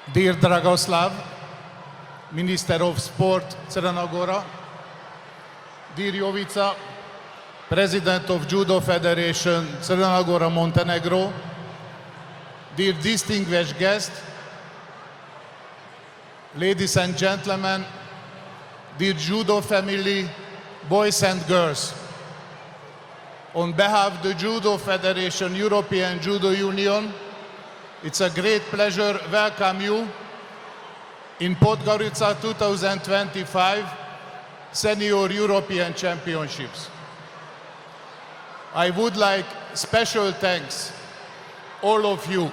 Dear Dragoslav, Minister of Sport, Crna Gora, dear Jovica, President of Judo Federation, Crna Gora, Montenegro, dear distinguished guests, ladies and gentlemen, dear Judo family, boys and girls. On behalf of the Judo Federation, European Judo Union, it's a great pleasure to welcome you in Podgorica 2025 Senior European Championships. I would like special thanks all of you.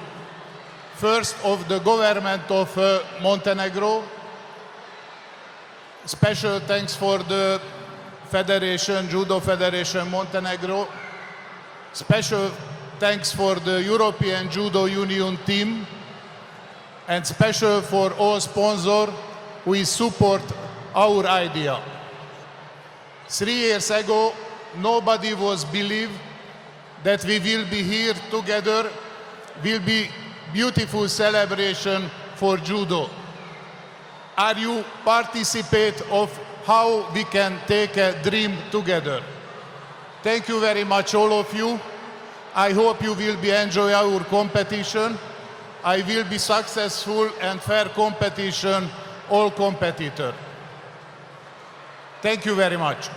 First of the government of Montenegro, special thanks for the Federation, Judo Federation Montenegro, special thanks for the European Judo Union team, and special for all sponsors who support our idea. 3 years ago, nobody was believed that we will be here together, will be beautiful celebration for judo. Are you participate of how we can take a dream together? Thank you very much, all of you. I hope you will be enjoy our competition. I will be successful and fair competition, all competitor. Thank you very much.